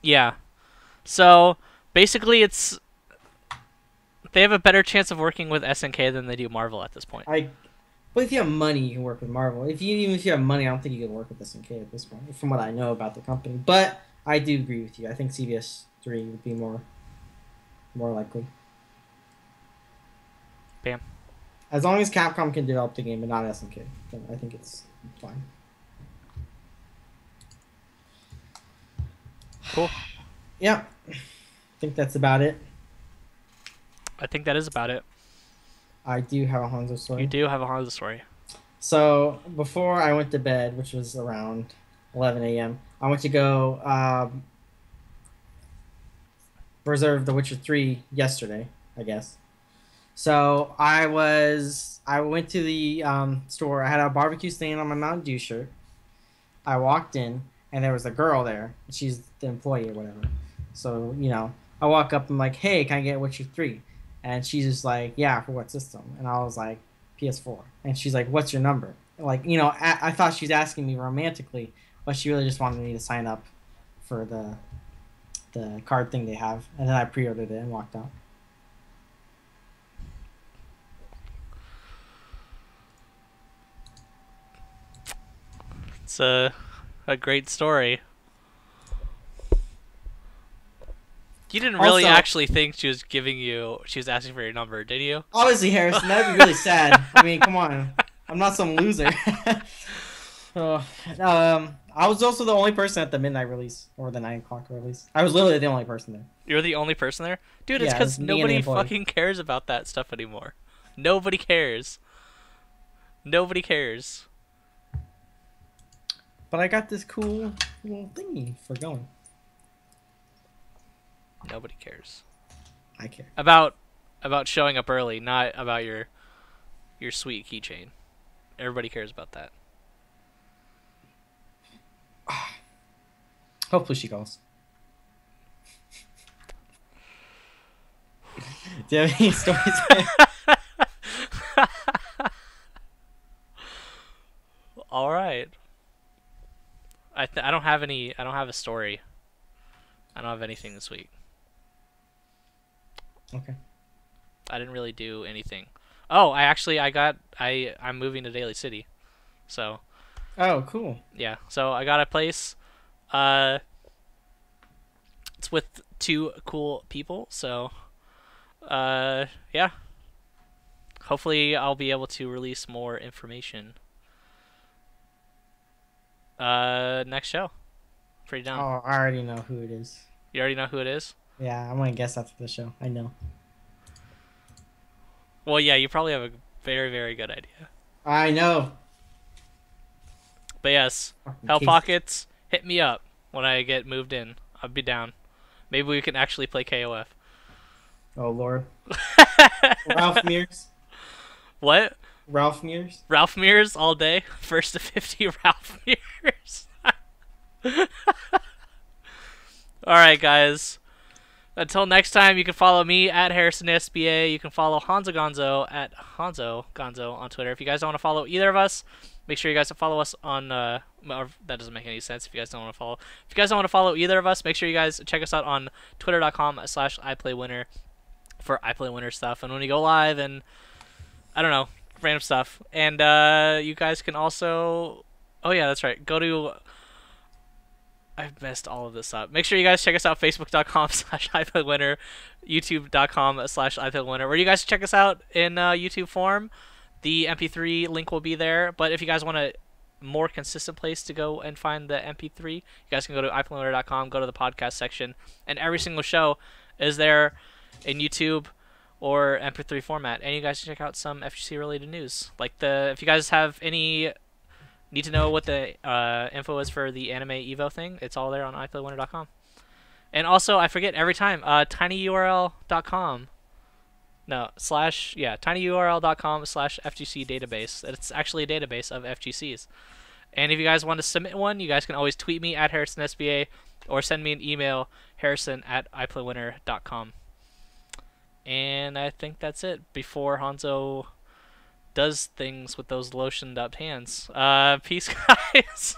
Yeah. So basically, they have a better chance of working with SNK than they do Marvel at this point. But if you have money, you can work with Marvel. Even if you have money, I don't think you can work with SNK at this point, from what I know about the company. But I do agree with you. I think CVS 3 would be more likely. Bam. As long as Capcom can develop the game, but not SNK, then I think it's fine. Cool. Yeah. I think that's about it. I think that is about it. I do have a Honzo story. You do have a Honzo story. So before I went to bed, which was around 11 a.m., I went to go reserve The Witcher 3 yesterday, I guess. So I went to the store. I had a barbecue stain on my Mountain Dew shirt. I walked in, and there was a girl there. She's the employee or whatever. So, you know, I walk up and I'm like, hey, can I get Witcher 3? And she's just like, yeah, for what system? And I was like, PS4. And she's like, what's your number? Like, you know, I thought she was asking me romantically, but she really just wanted me to sign up for the card thing they have. And then I pre-ordered it and walked out. It's a great story. You didn't really Also, actually think she was asking for your number, did you? Obviously, Harrison, that'd be really sad. I mean, come on. I'm not some loser. I was also the only person at the midnight release, or the 9 o'clock release. I was literally the only person there. You're the only person there? Dude, it's Yeah, because it was me and the nobody employee. fucking cares about that stuff anymore. Nobody cares. Nobody cares. But I got this cool little thingy for going. Nobody cares. I care. About showing up early, not about your sweet keychain. Everybody cares about that. Hopefully she calls. Do you have any stories? All right. I don't have any. I don't have a story. I don't have anything this week. Okay. I didn't really do anything. Oh, I'm moving to Daly City. So, Oh, cool. yeah. So I got a place. I it's with 2 cool people. So, yeah. Hopefully, I'll be able to release more information. Next show. Pretty down. Oh, I already know who it is. You already know who it is? Yeah, I'm gonna guess after the show. I know. Well, yeah, you probably have a very, very good idea. I know. But yes, Fucking Hell case. Pockets, hit me up when I get moved in. I'll be down. Maybe we can actually play KOF. Oh Lord. Ralph Mears. What? Ralph Mears. Ralph Mears all day? First to 50 Ralph Mears. Alright, guys. Until next time, you can follow me at HarrisonSBA. You can follow Honzo Gonzo at Honzo Gonzo on Twitter. If you guys don't want to follow either of us, make sure you guys follow us on... or that doesn't make any sense if you guys don't want to follow. If you guys don't want to follow either of us, make sure you guys check us out on twitter.com/IPLAYWINNER for IPLAYWINNER stuff. And when we go live and... I don't know. Random stuff. And you guys can also... Oh, yeah, that's right. Go to... I've messed all of this up. Make sure you guys check us out. Facebook.com/IPLAYWINNER, YouTube.com/IPLAYWINNER. Where you guys check us out in YouTube form. The MP3 link will be there. But if you guys want a more consistent place to go and find the MP3, you guys can go to IPLAYWINNER.com, go to the podcast section, and every single show is there in YouTube or MP3 format. And you guys can check out some FGC related news. Like if you guys have any need to know what the info is for the animeevo thing, it's all there on IPLAYWINNER.com. And also, I forget every time, tinyurl.com. No, tinyurl.com/FGC Database. It's actually a database of FGCs. And if you guys want to submit one, you guys can always tweet me at HarrisonSBA or send me an email, harrison@IPLAYWINNER.com. And I think that's it before Honzo does things with those lotioned up hands. Peace, guys.